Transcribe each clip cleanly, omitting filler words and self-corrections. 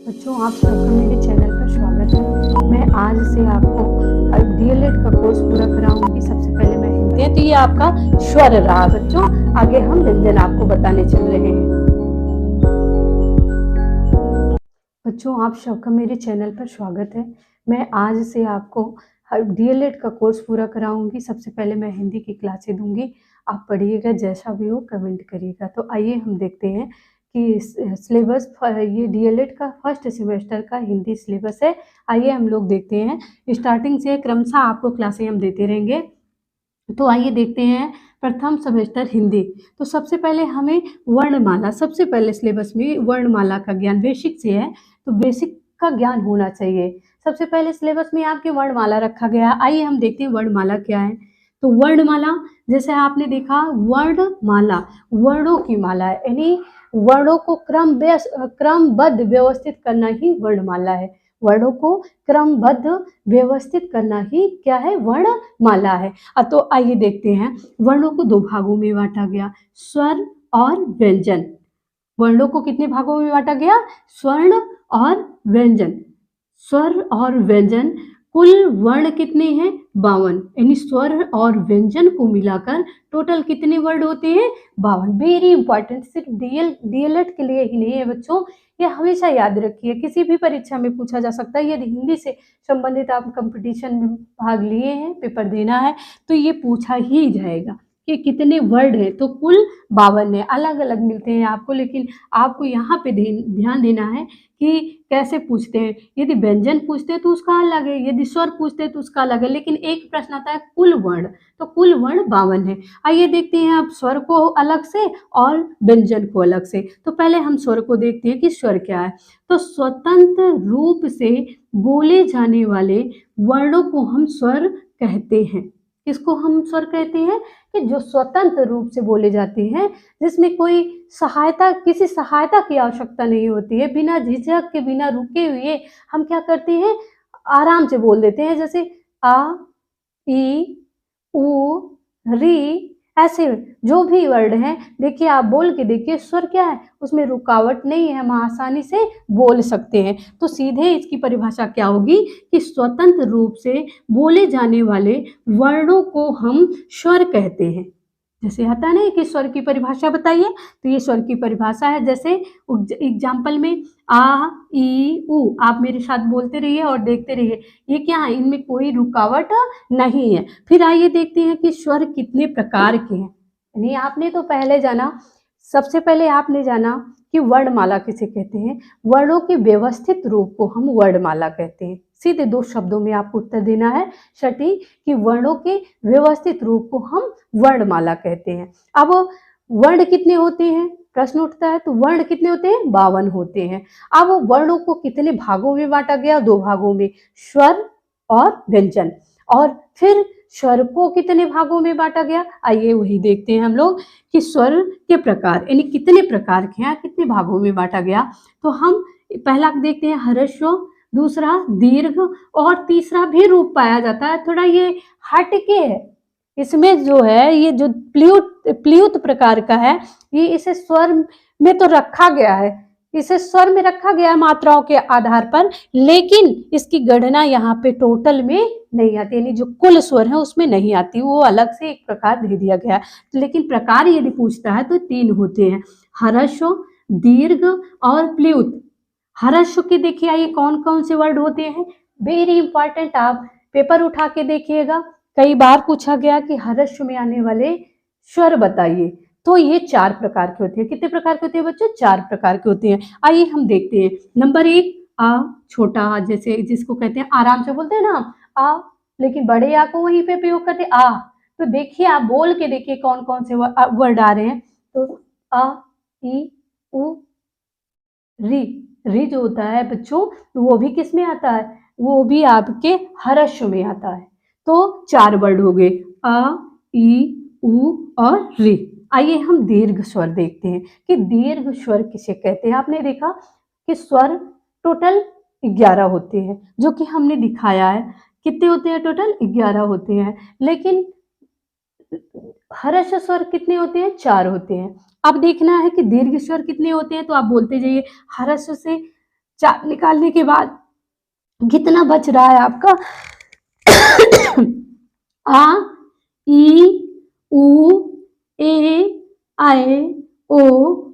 बच्चों, आप सबका मेरे चैनल पर स्वागत है। मैं आज से आपको डीएलएड का कोर्स पूरा कराऊंगी। सबसे पहले मैं हिंदी, तो ये आपका स्वर रहा बच्चों। आगे हम व्यंजन आपको बताने चल रहे हैं। बच्चों, आप सबका मेरे चैनल पर स्वागत है। मैं आज से आपको डीएलएड का कोर्स पूरा कराऊंगी। सबसे पहले मैं हिंदी की क्लासें दूंगी। आप पढ़िएगा, जैसा भी हो कमेंट करिएगा। तो आइए हम देखते हैं कि सिलेबस, ये डीएलएड का फर्स्ट सेमेस्टर का हिंदी सिलेबस है। आइए हम लोग देखते हैं। स्टार्टिंग से क्रमशः आपको क्लासें हम देते रहेंगे। तो आइए देखते हैं प्रथम सेमेस्टर हिंदी। तो सबसे पहले हमें वर्णमाला, सबसे पहले सिलेबस में वर्णमाला का ज्ञान बेसिक से है, तो बेसिक का ज्ञान होना चाहिए। सबसे पहले सिलेबस में आपके वर्णमाला रखा गया। आइए हम देखते हैं वर्णमाला क्या है। तो वर्णमाला, जैसे आपने देखा, वर्णमाला वर्णों की माला है, यानी वर्णों को क्रमबद्ध व्यवस्थित करना ही वर्णमाला है। वर्णों को क्रमबद्ध व्यवस्थित करना ही क्या है, वर्णमाला है। तो आइए देखते हैं। वर्णों को दो भागों में बांटा गया, स्वर और व्यंजन। वर्णों को कितने भागों में बांटा गया, स्वर्ण और व्यंजन। स्वर और व्यंजन, कुल वर्ण कितने हैं, 52। यानी स्वर और व्यंजन को मिलाकर टोटल कितने वर्ण होते हैं, 52। वेरी इंपॉर्टेंट, सिर्फ डीएलएड के लिए ही नहीं है बच्चों, ये हमेशा याद रखिए, किसी भी परीक्षा में पूछा जा सकता है। यदि हिंदी से संबंधित आप कंपटीशन में भाग लिए हैं, पेपर देना है, तो ये पूछा ही जाएगा कि कितने वर्ड हैं। तो कुल 52 है। अलग अलग मिलते हैं आपको, लेकिन आपको यहाँ पे ध्यान देना है कि कैसे पूछते हैं। यदि व्यंजन पूछते हैं तो उसका अलग है, यदि स्वर पूछते हैं तो उसका अलग है, लेकिन एक प्रश्न आता है कुल वर्ण, तो कुल वर्ण 52 है। आइए देखते हैं आप स्वर को अलग से और व्यंजन को अलग से। तो पहले हम स्वर को देखते हैं कि स्वर क्या है। तो स्वतंत्र रूप से बोले जाने वाले वर्णों को हम स्वर कहते हैं। किसको हम स्वर कहते हैं, कि जो स्वतंत्र रूप से बोले जाते हैं, जिसमें कोई सहायता, किसी सहायता की आवश्यकता नहीं होती है, बिना झिझक के, बिना रुके हुए हम क्या करते हैं, आराम से बोल देते हैं। जैसे आ, ई, उ, री, ऐसे जो भी वर्ड हैं, देखिए आप बोल के देखिए, स्वर क्या है, उसमें रुकावट नहीं है, हम आसानी से बोल सकते हैं। तो सीधे इसकी परिभाषा क्या होगी, कि स्वतंत्र रूप से बोले जाने वाले वर्णों को हम स्वर कहते हैं। जैसे आता है ना कि स्वर की परिभाषा बताइए, तो ये स्वर की परिभाषा है। जैसे एग्जाम्पल में आ, ई, उ, आप मेरे साथ बोलते रहिए और देखते रहिए, ये क्या है, इनमें कोई रुकावट नहीं है। फिर आइए देखते हैं कि स्वर कितने प्रकार के हैं। यानी आपने तो पहले जाना, सबसे पहले आपने जाना कि वर्णमाला किसे कहते हैं। वर्णों के व्यवस्थित रूप को हम वर्णमाला कहते हैं। सीधे दो शब्दों में आपको उत्तर देना है सटीक, कि वर्णों के व्यवस्थित रूप को हम वर्णमाला कहते हैं। अब वर्ण कितने होते हैं, प्रश्न उठता है, तो वर्ण कितने होते हैं, 52 होते हैं। अब वर्णों को कितने भागों में बांटा गया, दो भागों में, स्वर और व्यंजन। और फिर स्वर को कितने भागों में बांटा गया, आइए वही देखते हैं हम लोग, कि स्वर के प्रकार, यानी कितने प्रकार के हैं, कितने भागों में बांटा गया। तो हम पहला देखते हैं ह्रस्व, दूसरा दीर्घ, और तीसरा भी रूप पाया जाता है, थोड़ा ये हटके है। इसमें जो है, ये जो प्लियुत प्रकार का है, ये इसे स्वर में तो रखा गया है, इसे स्वर में रखा गया मात्राओं के आधार पर, लेकिन इसकी गणना यहाँ पे टोटल में नहीं आती, यानी जो कुल स्वर है उसमें नहीं आती, वो अलग से एक प्रकार दे दिया गया है। लेकिन प्रकार यदि पूछता है तो 3 होते हैं, ह्रस्व, दीर्घ और प्लियुत। ह्रस्व के देखिए, आइए कौन कौन से वर्ड होते हैं, वेरी इंपॉर्टेंट, आप पेपर उठा के देखिएगा, कई बार पूछा गया कि ह्रस्व में आने वाले स्वर बताइए। तो ये 4 प्रकार के होते हैं। कितने प्रकार के होते हैं बच्चों, 4 प्रकार के होते हैं। आइए हम देखते हैं। नंबर 1, आ, छोटा आ, जैसे जिसको कहते हैं, आराम से बोलते हैं ना आप, आ, लेकिन बड़े आ को वहीं पे प्रयोग करते हैं, आ। तो देखिए, आप बोल के देखिए कौन कौन से वर्ड आ रहे हैं। तो आ, ई, उ, री। री जो होता है बच्चों, वो भी किस में आता है, वो भी आपके ह्रस्व में आता है। तो 4 वर्ड हो गए, अ, ई, उ और री। आइए हम दीर्घ स्वर देखते हैं कि दीर्घ स्वर किसे कहते हैं। आपने देखा कि स्वर टोटल 11 होते हैं, जो कि हमने दिखाया है। कितने होते हैं, टोटल 11 होते हैं, लेकिन ह्रस्व स्वर कितने होते हैं, 4 होते हैं। अब देखना है कि दीर्घ स्वर कितने होते हैं, तो आप बोलते जाइए, ह्रस्व से 4 निकालने के बाद कितना बच रहा है आपका? आ, ई, उ, ए, आए, ओ,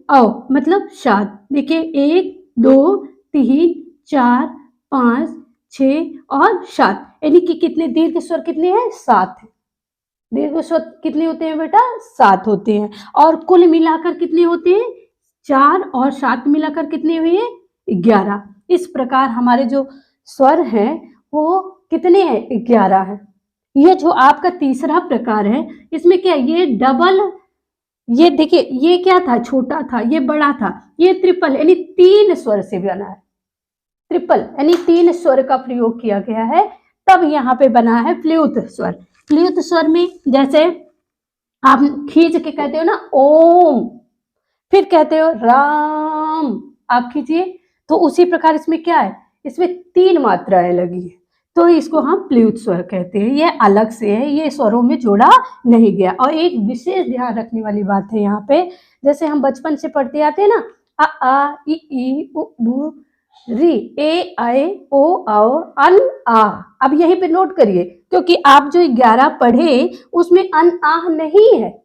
औ, मतलब 7। देखिए 1 2 3 4 5 6 और 7, यानी कि कितने दीर्घ स्वर कितने हैं? 7 है। दीर्घ स्वर कितने होते हैं बेटा? 7 होते हैं। और कुल मिलाकर कितने होते हैं? 4 और 7 मिलाकर कितने हुए? 11। इस प्रकार हमारे जो स्वर हैं वो कितने हैं? 11 है। ये जो आपका तीसरा प्रकार है, इसमें क्या ये डबल, ये देखिए ये क्या था? छोटा था, ये बड़ा था, ये ट्रिपल यानी 3 स्वर से बना है। ट्रिपल यानी 3 स्वर का प्रयोग किया गया है, तब यहाँ पे बना है प्लुत स्वर। प्लुत स्वर में जैसे आप खींच के कहते हो ना ओम, फिर कहते हो राम, आप खींचिए, तो उसी प्रकार इसमें क्या है? इसमें 3 मात्राएं लगी है, तो इसको हम प्लुत स्वर कहते हैं। ये अलग से है, ये स्वरों में जोड़ा नहीं गया। और एक विशेष ध्यान रखने वाली बात है यहाँ पे, जैसे हम बचपन से पढ़ते आते हैं ना, आ ई उ ऊ री, ए आए ओ आओ अन आ। अब यहीं पे नोट करिए, क्योंकि आप जो 11 पढ़े उसमें अन आह नहीं है,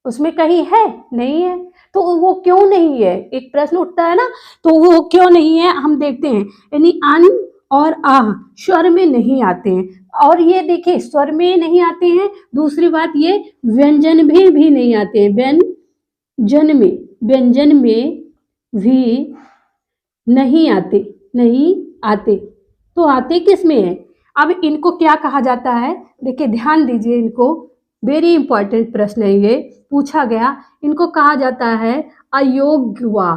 उसमें कहीं है? नहीं है। तो वो क्यों नहीं है? एक प्रश्न उठता है ना, तो वो क्यों नहीं है हम देखते हैं। यानी अन और आह स्वर में नहीं आते हैं, और ये देखिए स्वर में नहीं आते हैं, दूसरी बात ये व्यंजन में भी नहीं आते हैं। व्यंजन में भी नहीं आते, नहीं आते। तो आते किस में है? अब इनको क्या कहा जाता है? देखिए ध्यान दीजिए, इनको वेरी इंपॉर्टेंट प्रश्न है ये, पूछा गया। इनको कहा जाता है अयोग्यवाह।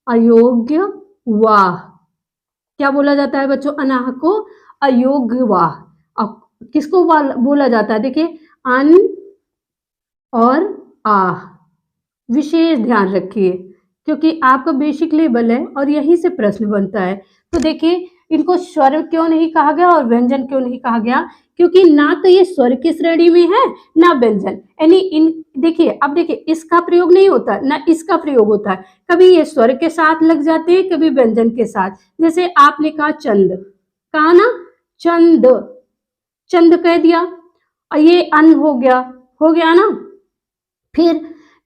अयोग्यवाह क्या बोला जाता है बच्चों? अनाह को अयोग्यवाह। अब किसको बोला जाता है? देखिए अन और आह, विशेष ध्यान रखिए, क्योंकि आपका बेसिक लेवल है और यहीं से प्रश्न बनता है। तो देखिए इनको स्वर क्यों नहीं कहा गया और व्यंजन क्यों नहीं कहा गया? क्योंकि ना तो ये स्वर की श्रेणी में है ना व्यंजन, यानी इन देखिए, अब देखिए इसका प्रयोग नहीं होता ना इसका प्रयोग होता है, कभी ये स्वर के साथ लग जाते हैं, कभी व्यंजन के साथ। जैसे आपने कहा चंद, कहा ना चंद, चंद कह दिया और ये अन हो गया ना। फिर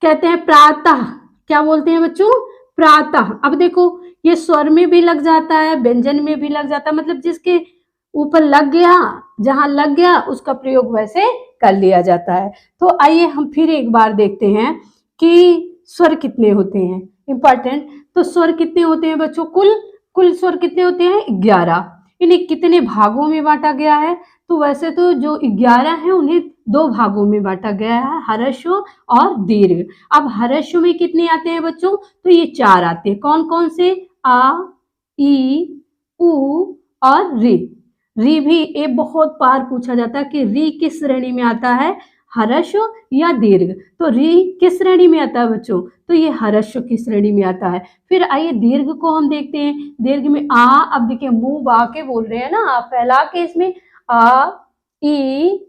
कहते हैं प्रातः, क्या बोलते हैं बच्चों? प्रातः। अब देखो ये स्वर में भी लग जाता है, व्यंजन में भी लग जाता है, मतलब जिसके ऊपर लग गया, जहां लग गया उसका प्रयोग वैसे कर लिया जाता है। तो आइए हम फिर एक बार देखते हैं कि स्वर कितने होते हैं। इंपॉर्टेंट, तो स्वर कितने होते हैं बच्चों? कुल स्वर कितने होते हैं? 11। इन्हें कितने भागों में बांटा गया है? तो वैसे तो जो 11 है उन्हें 2 भागों में बांटा गया है, हर्ष और दीर्घ। अब हर्ष में कितने आते हैं बच्चों? तो ये 4 आते हैं। कौन कौन से? आ, ई, उ और री। री भी एक बहुत बार पूछा जाता है कि री किस श्रेणी में आता है, हर्ष या दीर्घ? तो री किस श्रेणी में आता है बच्चों? तो ये हर्ष की श्रेणी में आता है। फिर आइए दीर्घ को हम देखते हैं। दीर्घ में आ, अब देखिए मुंह बा के बोल रहे हैं ना, आप फैला के, इसमें आ, ई,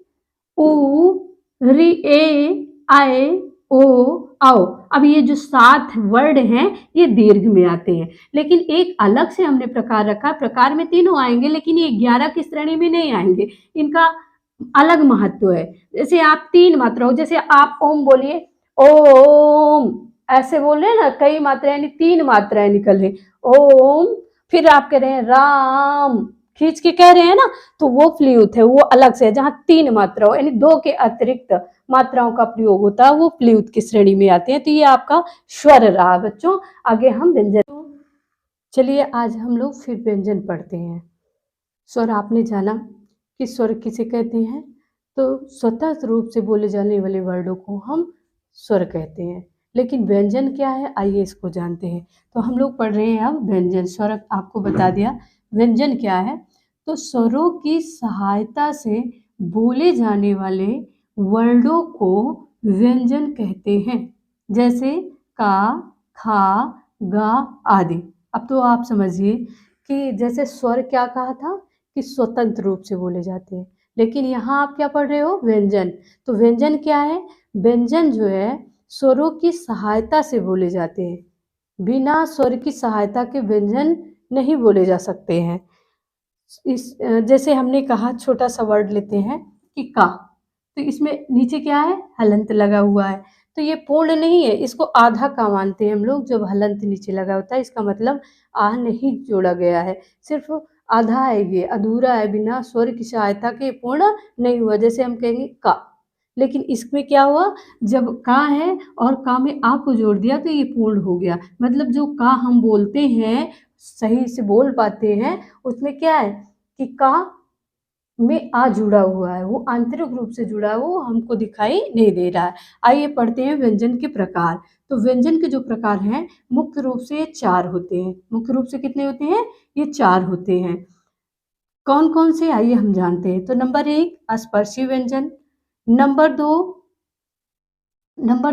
उ, री, ए, आए, ओ, आओ। अब ये जो 7 वर्ड हैं ये दीर्घ में आते हैं, लेकिन एक अलग से हमने प्रकार रखा। प्रकार में तीनों आएंगे, लेकिन ये 11 की श्रेणी में नहीं आएंगे, इनका अलग महत्व है। जैसे आप 3 मात्राओं, जैसे आप ओम बोलिए, ओम, ऐसे बोल रहे हैं ना, कई मात्राएं यानी 3 मात्राएं निकल रही, ओम। फिर आप कह रहे हैं राम, खींच के कह रहे हैं ना, तो वो प्लुत है, वो अलग से है। जहां 3 मात्राओं यानी 2 के अतिरिक्त मात्राओं का प्रयोग होता है, वो प्लुत की श्रेणी में आते हैं। तो ये आपका स्वर रहा बच्चों। आगे हम व्यंजन, चलिए आज हम लोग फिर व्यंजन पढ़ते हैं। स्वर आपने जाना कि स्वर किसे कहते हैं, तो स्वतः रूप से बोले जाने वाले वर्डों को हम स्वर कहते हैं। लेकिन व्यंजन क्या है, आइए इसको जानते हैं। तो हम लोग पढ़ रहे हैं अब व्यंजन। स्वर आपको बता दिया, व्यंजन क्या है? तो स्वरों की सहायता से बोले जाने वाले वर्डों को व्यंजन कहते हैं, जैसे का, खा, गा आदि। अब तो आप समझिए कि जैसे स्वर क्या कहा था कि स्वतंत्र रूप से बोले जाते हैं, लेकिन यहाँ आप क्या पढ़ रहे हो? व्यंजन। तो व्यंजन क्या है? व्यंजन जो है स्वरों की सहायता से बोले जाते हैं, बिना स्वर की सहायता के व्यंजन नहीं बोले जा सकते हैं। जैसे हमने कहा छोटा सा वर्ड लेते हैं कि का, तो इसमें नीचे क्या है, हलंत लगा हुआ है, तो ये पूर्ण नहीं है, इसको आधा का मानते हैं हम लोग जब हलंत नीचे लगा होता है। इसका मतलब आह नहीं जोड़ा गया है, सिर्फ आधा है, ये अधूरा है, बिना स्वर की सहायता के पूर्ण नहीं हुआ। जैसे हम कहेंगे का, लेकिन इसमें क्या हुआ, जब का है और का में आ को जोड़ दिया तो ये पूर्ण हो गया। मतलब जो का हम बोलते हैं, सही से बोल पाते हैं, उसमें क्या है कि का में आ जुड़ा हुआ है, वो आंतरिक रूप से जुड़ा है, वो हमको दिखाई नहीं दे रहा है। आइए पढ़ते हैं व्यंजन के प्रकार। तो व्यंजन के जो प्रकार हैं मुख्य रूप से 4 होते हैं। मुख्य रूप से कितने होते हैं, ये 4 होते हैं। कौन कौन से, आइए हम जानते हैं। तो नंबर 1 स्पर्शी व्यंजन, नंबर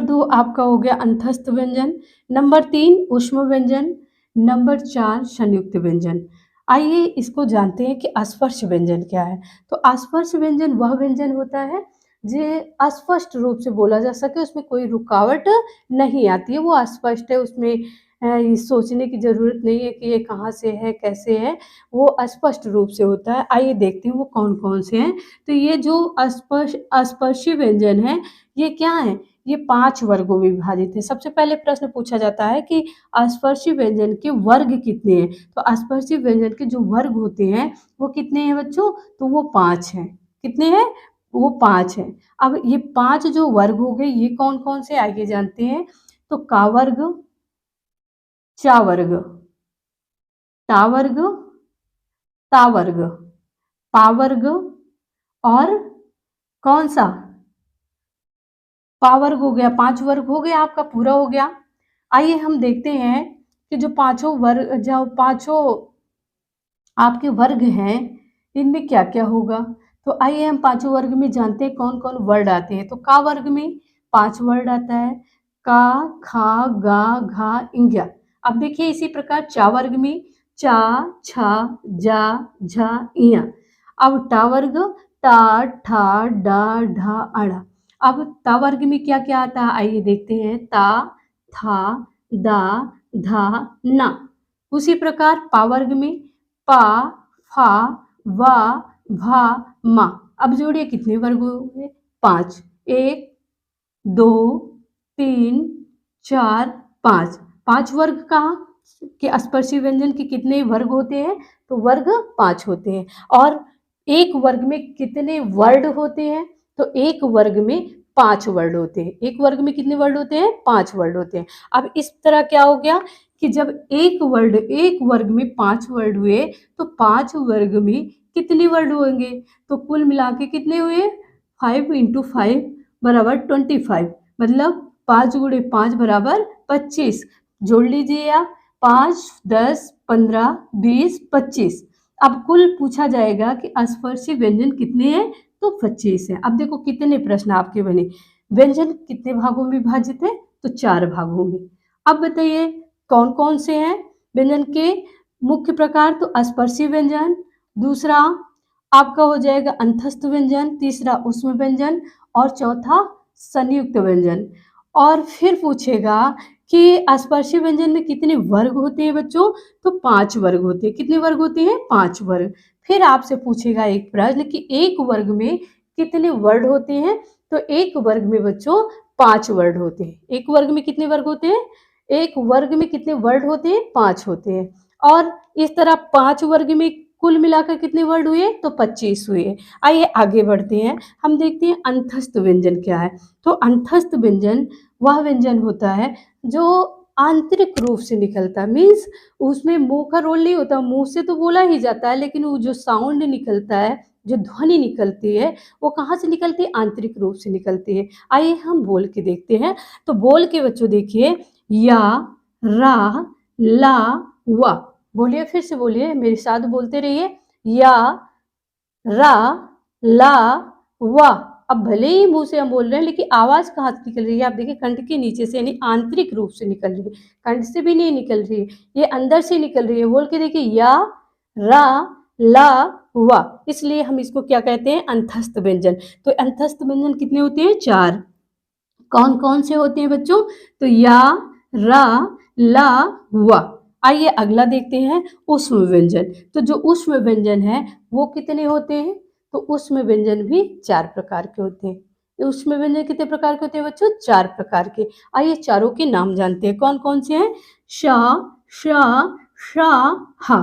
दो आपका हो गया अंतस्थ व्यंजन, नंबर 3 ऊष्म व्यंजन, नंबर 4 संयुक्त व्यंजन। आइए इसको जानते हैं कि अस्पर्श व्यंजन क्या है। तो अस्पर्श व्यंजन वह व्यंजन होता है जो अस्पष्ट रूप से बोला जा सके, उसमें कोई रुकावट नहीं आती है, वो अस्पष्ट है, उसमें ये सोचने की ज़रूरत नहीं है कि ये कहाँ से है, कैसे है, वो स्पष्ट रूप से होता है। आइए देखते हैं वो कौन कौन से हैं। तो ये जो अस्पर्शी व्यंजन है, ये क्या है, ये 5 वर्गों में विभाजित है। सबसे पहले प्रश्न पूछा जाता है कि अस्पर्शी व्यंजन के वर्ग कितने हैं। तो अस्पर्शी व्यंजन के जो वर्ग होते हैं वो कितने हैं बच्चों, तो वो 5 हैं। कितने हैं, वो 5 हैं। अब ये 5 जो वर्ग हो गए, ये कौन कौन से, आइए जानते हैं। तो का वर्ग, चा वर्ग, टा वर्ग, ता वर्ग, पा वर्ग, और कौन सा, पा वर्ग हो गया। 5 वर्ग हो गया, आपका पूरा हो गया। आइए हम देखते हैं कि जो पांचों आपके वर्ग हैं, इनमें क्या क्या होगा। तो आइए हम पांचों वर्ग में जानते हैं कौन कौन वर्ड आते हैं। तो का वर्ग में 5 वर्ड आता है, का, खा, गा, घा, इंग्या। अब देखिए इसी प्रकार चा वर्ग में चा, छा, जा, झा, इया। अब टा वर्ग टा, ठा, डा, ढा, अड़ा। अब ता वर्ग में क्या क्या आता है, आइए देखते हैं। ता, था, दा, धा, ना। उसी प्रकार पा वर्ग में पा, फा, वा, भा, मा। अब जोड़िए कितने वर्ग हुए, 5। 1, 2, 3, 4, 5। 5 वर्ग कहा कि स्पर्शी व्यंजन के कितने वर्ग होते हैं, तो वर्ग 5 होते हैं। और एक वर्ग में कितने वर्ड होते हैं, तो एक वर्ग में 5 वर्ड होते हैं। एक वर्ग में कितने वर्ड होते हैं, 5 वर्ड होते हैं। अब इस तरह क्या हो गया कि जब एक वर्ग में 5 वर्ड हुए, तो 5 वर्ग में कितने वर्ड होंगे, तो कुल मिला के कितने हुए, 5 × 5 बराबर 25। मतलब 5 × 5 बराबर 25। जोड़ लीजिए आप, 5, 10, 15, 20, 25। अब कुल पूछा जाएगा कि स्पर्शी व्यंजन कितने हैं, तो 25 है। अब देखो कितने प्रश्न आपके बने। व्यंजन कितने भागों में विभाजित है, तो 4 भागों में। अब बताइए कौन कौन से हैं व्यंजन के मुख्य प्रकार। तो स्पर्शी व्यंजन, दूसरा आपका हो जाएगा अंतस्थ व्यंजन, तीसरा ऊष्म व्यंजन, और चौथा संयुक्त व्यंजन। और फिर पूछेगा कि स्पर्शी व्यंजन में कितने वर्ग होते हैं बच्चों, तो 5 वर्ग होते हैं। कितने वर्ग होते हैं, 5 वर्ग। फिर आपसे पूछेगा एक प्रश्न कि एक वर्ग में कितने वर्ड होते हैं, तो एक वर्ग में बच्चों 5 वर्ड होते हैं। एक वर्ग में कितने वर्ग होते हैं, एक वर्ग में कितने वर्ड होते हैं, 5 होते हैं। और इस तरह 5 वर्ग में कुल मिलाकर कितने वर्ड हुए, तो 25 हुए। आइए आगे बढ़ते हैं, हम देखते हैं अंतस्थ व्यंजन क्या है। तो अंतस्थ व्यंजन वह व्यंजन होता है जो आंतरिक रूप से निकलता है, मीन्स उसमें मुंह का रोल नहीं होता, मुंह से तो बोला ही जाता है, लेकिन वो जो साउंड निकलता है, जो ध्वनि निकलती है, वो कहाँ से निकलती है, आंतरिक रूप से निकलती है। आइए हम बोल के देखते हैं। तो बोल के बच्चों देखिए, या, रा, ला, वा। बोलिए, फिर से बोलिए, मेरे साथ बोलते रहिए। या, रा, ला, वा। अब भले ही मुंह से हम बोल रहे हैं, लेकिन आवाज कहाँ से निकल रही है, आप देखिए कंठ के नीचे से, यानी आंतरिक रूप से निकल रही है। कंठ से भी नहीं निकल रही है, ये अंदर से निकल रही है। बोल के देखिए, या, रा, ला, वा। इसलिए हम इसको क्या कहते हैं, अंतस्थ व्यंजन। तो अंतस्थ व्यंजन कितने होते हैं, 4। कौन कौन से होते हैं बच्चों, तो या, रा, ला वा। आइए अगला देखते हैं ऊष्म व्यंजन। तो जो ऊष्म व्यंजन है वो कितने होते हैं? तो ऊष्म व्यंजन भी 4 प्रकार के होते हैं। ऊष्म व्यंजन कितने प्रकार के होते हैं बच्चों? 4 प्रकार के। आइए चारों के नाम जानते हैं। कौन कौन से हैं? श, श, श, ह।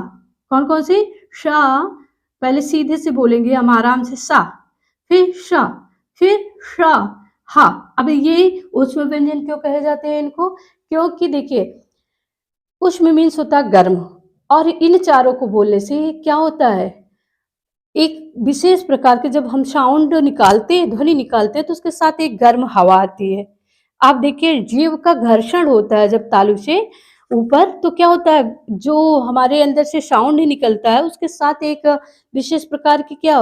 कौन कौन से? श, पहले सीधे से बोलेंगे हम आराम से, सा, फिर श, फिर श, ह। अब ये ऊष्म व्यंजन क्यों कहे जाते हैं इनको? क्योंकि देखिए उष्म मीन्स होता है गर्म, और इन चारों को बोलने से क्या होता है, एक विशेष प्रकार के जब हम साउंड निकालते हैं, ध्वनि निकालते हैं, तो उसके साथ एक गर्म हवा आती है। आप देखिए जीव का घर्षण होता है जब तालू से ऊपर, तो क्या होता है, जो हमारे अंदर से साउंड निकलता है उसके साथ एक विशेष प्रकार की क्या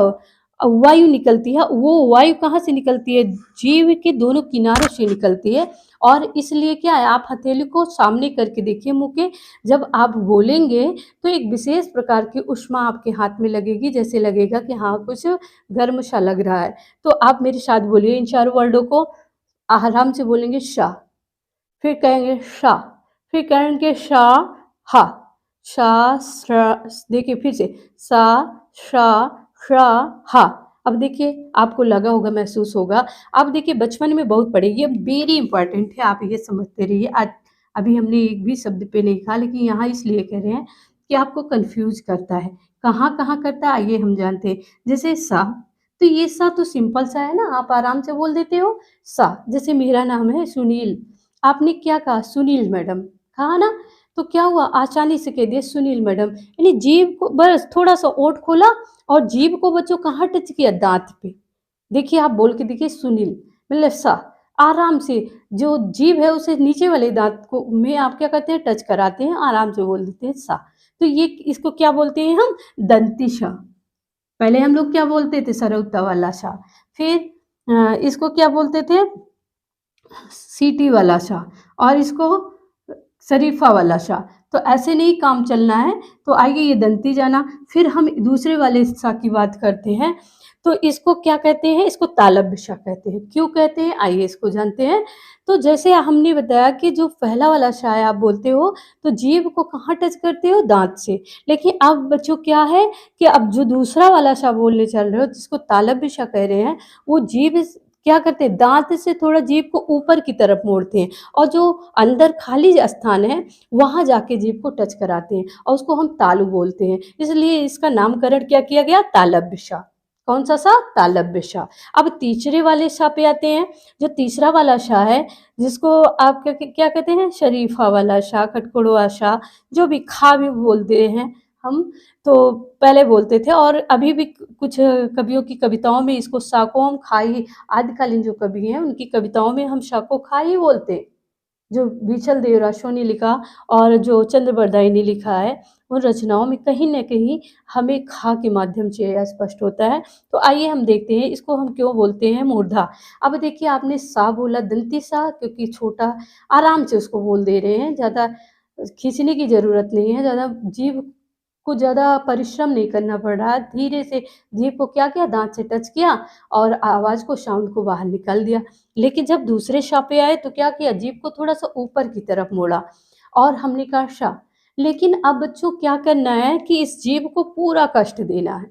वायु निकलती है। वो वायु कहाँ से निकलती है? जीव के दोनों किनारों से निकलती है। और इसलिए क्या है, आप हथेली को सामने करके देखिए मुंह के, जब आप बोलेंगे तो एक विशेष प्रकार की ऊष्मा आपके हाथ में लगेगी, जैसे लगेगा कि हाँ कुछ गर्म सा लग रहा है। तो आप मेरे साथ बोलिए इन चारों वर्डों को। आराम से बोलेंगे शा, फिर कहेंगे शा, फिर कहेंगे शा, हा, शा, देखिए फिर से सा, शा, शा, हा। अब देखिए आपको लगा होगा, महसूस होगा। अब देखिए बचपन में बहुत पढ़े, ये वेरी इंपॉर्टेंट है, आप ये समझते रहिए। आज अभी हमने एक भी शब्द पे नहीं कहा, लेकिन यहाँ इसलिए कह रहे हैं कि आपको कंफ्यूज करता है। कहाँ कहाँ करता है आइए हम जानते हैं। जैसे सा, तो ये सा तो सिंपल सा है ना, आप आराम से बोल देते हो सा। जैसे मेरा नाम है सुनील, आपने क्या कहा? सुनील मैडम, कहा ना? तो क्या हुआ, आसानी से कह दिया सुनील मैडम। यानी जीभ को बस थोड़ा सा ओठ खोला, और जीभ को बच्चों कहाँ टच किया? दांत पे। देखिए आप बोल के देखिए सुनील, मतलब सा। आराम से जो जीभ है उसे नीचे वाले दांत को में आप क्या करते हैं? टच कराते हैं, आराम से बोल देते हैं सा। तो ये इसको क्या बोलते हैं हम? दंती सा। पहले हम लोग क्या बोलते थे? सरौता वाला सा। फिर इसको क्या बोलते थे? सीटी वाला सा। और इसको शरीफा वाला सा। तो ऐसे नहीं काम चलना है। तो आइए ये दंती जाना। फिर हम दूसरे वाले सा की बात करते हैं। तो इसको क्या कहते हैं? इसको तालव्य सा कहते हैं। क्यों कहते हैं आइए इसको जानते हैं। तो जैसे हमने बताया कि जो पहला वाला सा है आप बोलते हो, तो जीभ को कहाँ टच करते हो? दांत से। लेकिन अब बच्चों क्या है कि अब जो दूसरा वाला सा बोलने चल रहे हो, जिसको तालव्य सा कह रहे हैं, वो जीभ क्या करते हैं? दांत से थोड़ा जीभ को ऊपर की तरफ मोड़ते हैं, और जो अंदर खाली स्थान है वहाँ जाके जीभ को टच कराते हैं, और उसको हम तालु बोलते हैं। इसलिए इसका नामकरण क्या किया गया? तालव्य सा। कौन सा सा? तालव्य सा। अब तीसरे वाले सा पे आते हैं। जो तीसरा वाला सा है, जिसको आप क्या क्या कहते हैं? शरीफा वाला सा, खटखड़ुआ सा, जो भी खा भी बोलते हैं हम। तो पहले बोलते थे, और अभी भी कुछ कवियों की कविताओं में इसको सा को हम खा ही, आदिकालीन जो कवि हैं उनकी कविताओं में हम सा को खा ही बोलते हैं। जो बीचल देवराशों ने लिखा और जो चंद्र बरदाई ने लिखा है, उन रचनाओं में कहीं न कहीं हमें खा के माध्यम से यह स्पष्ट होता है। तो आइए हम देखते हैं इसको हम क्यों बोलते हैं मूर्धा। अब देखिए आपने सा बोला, दंती सा, क्योंकि छोटा, आराम से उसको बोल दे रहे हैं, ज़्यादा खींचने की ज़रूरत नहीं है, ज़्यादा जीभ को ज़्यादा परिश्रम नहीं करना पड़ रहा है। धीरे से जीभ को क्या किया? दाँत से टच किया, और आवाज़ को, साउंड को बाहर निकाल दिया। लेकिन जब दूसरे श पे आए तो क्या किया? जीभ को थोड़ा-सा ऊपर की तरफ मोड़ा, और हमने कहा श। लेकिन अब बच्चों क्या करना है कि इस जीभ को पूरा कष्ट देना है,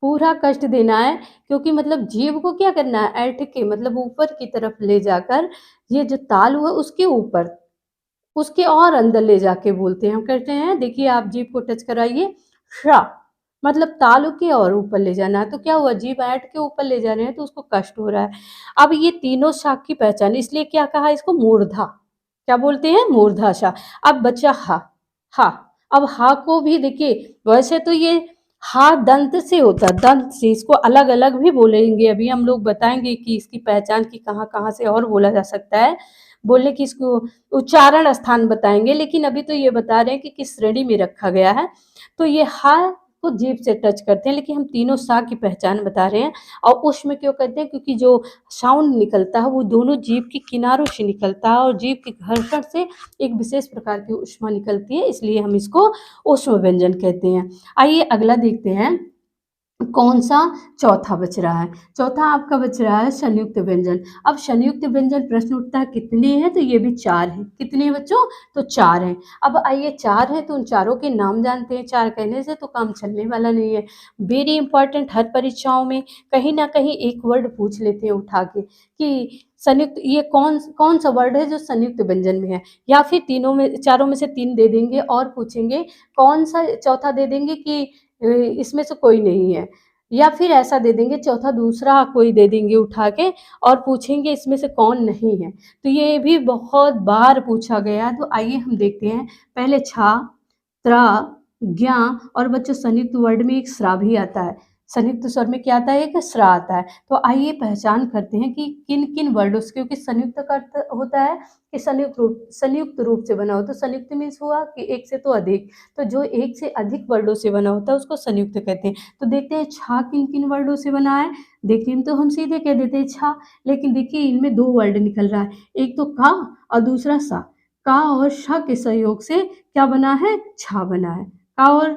पूरा कष्ट देना है, क्योंकि मतलब जीभ को क्या करना है? ऐंठ के मतलब ऊपर की तरफ ले जाकर, ये जो तालु है उसके ऊपर, उसके और अंदर ले जाके बोलते हैं। हम कहते हैं देखिए आप जीभ को टच कराइए, श, मतलब तालु के और ऊपर ले जाना है। तो क्या हुआ? जीभ ऐंठ के ऊपर ले जा रहे हैं तो उसको कष्ट हो रहा है। अब ये तीनों सा की पहचान, इसलिए क्या कहा इसको? मूर्धा। क्या बोलते हैं? मूर्धा सा। अब बचा हा, हा। अब हा को भी देखिए, वैसे तो ये हा दंत से होता है, दंत से। इसको अलग अलग भी बोलेंगे, अभी हम लोग बताएंगे कि इसकी पहचान की कहाँ कहाँ से और बोला जा सकता है, बोलने की इसको उच्चारण स्थान बताएंगे। लेकिन अभी तो ये बता रहे हैं कि किस श्रेणी में रखा गया है। तो ये हा को जीभ से टच करते हैं, लेकिन हम तीनों सा की पहचान बता रहे हैं। और उष्म क्यों कहते हैं? क्योंकि जो साउंड निकलता है वो दोनों जीभ के किनारों से निकलता है, और जीभ के घर्षण से एक विशेष प्रकार की ऊष्मा निकलती है, इसलिए हम इसको ऊष्म व्यंजन कहते हैं। आइए अगला देखते हैं। कौन सा चौथा बच रहा है? चौथा आपका बच रहा है संयुक्त व्यंजन। अब संयुक्त व्यंजन प्रश्न उठता है कितने हैं? तो ये भी 4 हैं। कितने हैं बच्चों? तो 4 हैं। अब आइए 4 हैं तो उन चारों के नाम जानते हैं। 4 कहने से तो काम चलने वाला नहीं है। वेरी इंपॉर्टेंट, हर परीक्षाओं में कहीं न कहीं एक वर्ड पूछ लेते हैं उठा के कि संयुक्त, ये कौन सा वर्ड है जो संयुक्त व्यंजन में है? या फिर तीनों में, चारों में से 3 दे देंगे और पूछेंगे कौन सा चौथा दे देंगे कि इसमें से कोई नहीं है, या फिर ऐसा दे देंगे चौथा दूसरा कोई दे देंगे उठा के और पूछेंगे इसमें से कौन नहीं है। तो ये भी बहुत बार पूछा गया है। तो आइए हम देखते हैं। पहले छा, त्रा, ज्ञा और बच्चों संयुक्त वर्ड में एक स्रा भी आता है। संयुक्त स्वर में क्या आता है? एक स्रा आता है। तो आइए पहचान करते हैं कि किन किन वर्डों से, क्योंकि संयुक्त का अर्थ होता है कि संयुक्त रूप से बना हो। तो संयुक्त मीन्स हुआ कि एक से तो अधिक, तो जो एक से अधिक वर्डों से बना होता है उसको संयुक्त कहते हैं। तो देखते हैं छा किन किन वर्डों से बना है। देखने में तो हम सीधे कह देते हैं छा, लेकिन देखिए इनमें 2 वर्ड निकल रहा है, एक तो का और दूसरा सा। का और श के सहयोग से क्या बना है? छा बना है। का और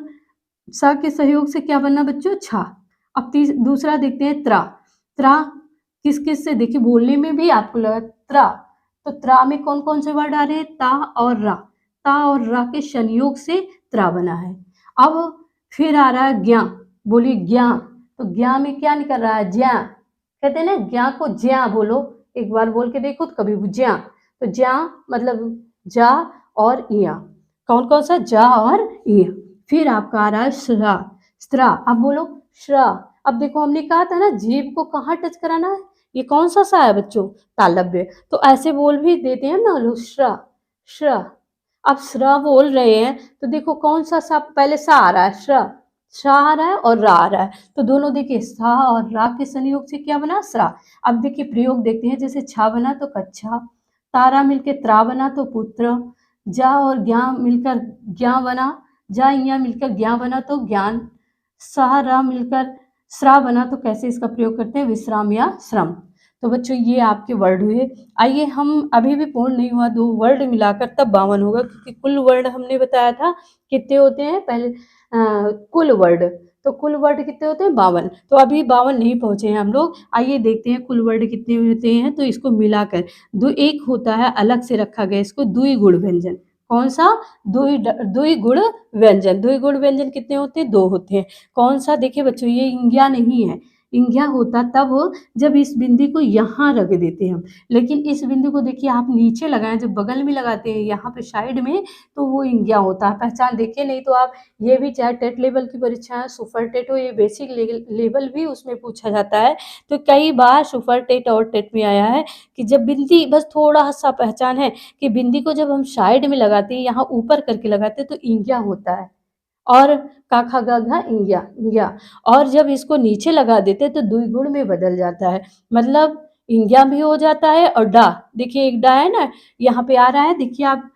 सा के सहयोग से क्या बना बच्चों? छा। अब दूसरा देखते हैं त्रा। त्रा किस किस से? देखिए बोलने में भी आपको लगा त्रा, तो त्रा में कौन कौन से वर्ड आ रहे हैं? ता और रा। ता और रा के संयोग से त्रा बना है। अब फिर आ रहा है ज्ञा। बोलिए ज्ञा। तो ज्ञा में क्या निकल रहा है? ज्या। कहते हैं ना ज्ञा को ज्या बोलो, एक बार बोल के देखो तो कभी ज्या। तो ज्या मतलब जा और इया। कौन कौन सा? जा और इया। फिर आपका आ रहा है श्रा। स्त्रा। अब बोलो श्रा। अब देखो हमने कहा था ना जीभ को कहाँ टच कराना है, ये कौन सा सा है बच्चों? तालव्य। तो ऐसे बोल भी देते हैं ना लोग, श्रा श्रा। अब श्रा बोल रहे हैं तो देखो कौन सा सा, पहले सा आ रहा है श्रा, शा आ रहा है और रा आ रहा है, तो दोनों देखिए सा और रा के संयोग से क्या बना? श्रा। अब देखिए प्रयोग देखते हैं, जैसे छा बना तो कच्छा, तारा मिलके त्रा बना तो पुत्र, जा और ज्ञा मिलकर ज्ञा बना, जा इया मिलकर ज्ञा बना तो ज्ञान, सा रा मिलकर श्रा बना तो कैसे इसका प्रयोग करते हैं? विश्राम या श्रम। तो बच्चों ये आपके वर्ड हुए। आइए हम, अभी भी पूर्ण नहीं हुआ, 2 वर्ड मिलाकर तब 52 होगा, क्योंकि कुल वर्ड हमने बताया था कितने होते हैं पहले, कुल वर्ड, तो कुल वर्ड कितने होते हैं? 52। तो अभी 52 नहीं पहुंचे हैं हम लोग। आइए देखते हैं कुल वर्ड कितने होते हैं, तो इसको मिलाकर दो, एक होता है अलग से रखा गया इसको द्विगुण व्यंजन। कौन सा? द्विगुण व्यंजन। द्विगुण व्यंजन कितने होते हैं? 2 होते हैं। कौन सा? देखिए बच्चों ये इंग्या नहीं है। इंग्या होता तब जब इस बिंदी को यहाँ रख देते हैं हम, लेकिन इस बिंदु को देखिए आप नीचे लगाएं, जब बगल में लगाते हैं यहाँ पे साइड में, तो वो इंग्या होता है। पहचान देखिए, नहीं तो आप ये भी, चाहे टेट लेवल की परीक्षा है, सुपर टेट हो, ये बेसिक लेवल भी उसमें पूछा जाता है। तो कई बार सुपर टेट और टेट में आया है कि जब बिंदी, बस थोड़ा सा पहचान है कि बिंदी को जब हम साइड में लगाते हैं, यहाँ ऊपर करके लगाते हैं, तो इंग्या होता है। और का खा गा घा इंग्या इंग्या, और जब इसको नीचे लगा देते तो द्विगुण में बदल जाता है, मतलब इंग्या भी हो जाता है। और डा, देखिए एक डा है ना यहाँ पे आ रहा है, देखिए आप,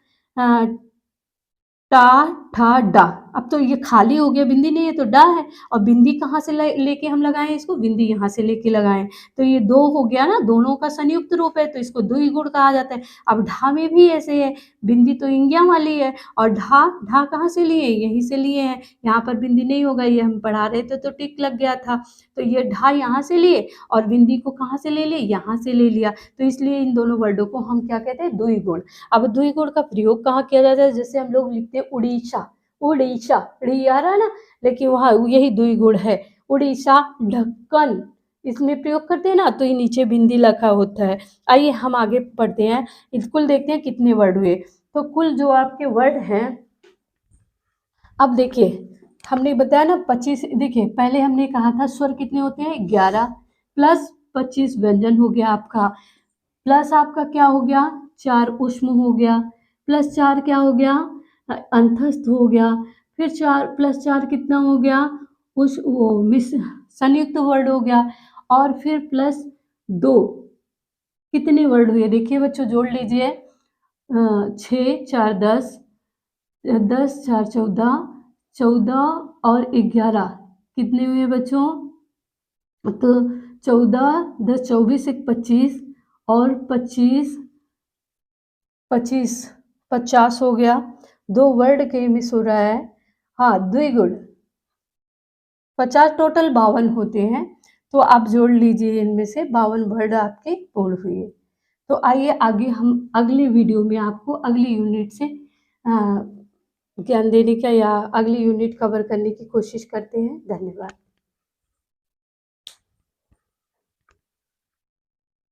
टा ठा डा। अब तो ये खाली हो गया, बिंदी नहीं है तो डा है, और बिंदी कहाँ से लेके हम लगाएं इसको? बिंदी यहाँ से लेके लगाएं, तो ये 2 हो गया ना, दोनों का संयुक्त रूप है, तो इसको द्विगुण कहा जाता है। अब ढा में भी ऐसे है, बिंदी तो इंग्या वाली है, और ढा, ढा कहाँ से लिए? यहीं से लिए हैं। यहाँ पर बिंदी नहीं होगा, ये हम पढ़ा रहे थे तो टिक लग गया था, तो ये ढा यहाँ से लिए और बिंदी को कहाँ से ले लिए? यहाँ से ले लिया, तो इसलिए इन दोनों वर्डों को हम क्या कहते हैं? द्विगुण। अब द्विगुण का प्रयोग कहाँ किया जाता है? जैसे हम लोग लिखते हैं उड़ीसा, उड़ीसा, ड़ी आ रहा है ना, लेकिन वहाँ यही द्विगुण है। उड़ीसा, ढक्कन, इसमें प्रयोग करते हैं ना, तो ये नीचे बिंदी लखा होता है। आइए हम आगे पढ़ते हैं, कुल देखते हैं कितने वर्ड हुए। तो कुल जो आपके वर्ड हैं, अब देखिए हमने बताया ना 25, देखिए पहले हमने कहा था स्वर कितने होते हैं? 11 प्लस 25 व्यंजन हो गया आपका, प्लस आपका क्या हो गया? 4 ऊष्म हो गया, प्लस 4 क्या हो गया? अंतस्थ हो गया, फिर 4 प्लस 4 कितना हो गया? उस वो मिस संयुक्त वर्ड हो गया, और फिर प्लस 2 कितने वर्ड हुए? देखिए बच्चों जोड़ लीजिए, 6 4 10, 10 4 14, 14 और 11 कितने हुए बच्चों? तो 14 10 24 एक 25, और 25 25 50 हो गया। 2 वर्ड के मिस हो रहा है, हाँ द्विगुण, 50 टोटल 52 होते हैं, तो आप जोड़ लीजिए इनमें से 52 वर्ड आपके पूर्ण हुए। तो आइए आगे हम अगली वीडियो में आपको अगली यूनिट से ज्ञान देने का या अगली यूनिट कवर करने की कोशिश करते हैं। धन्यवाद।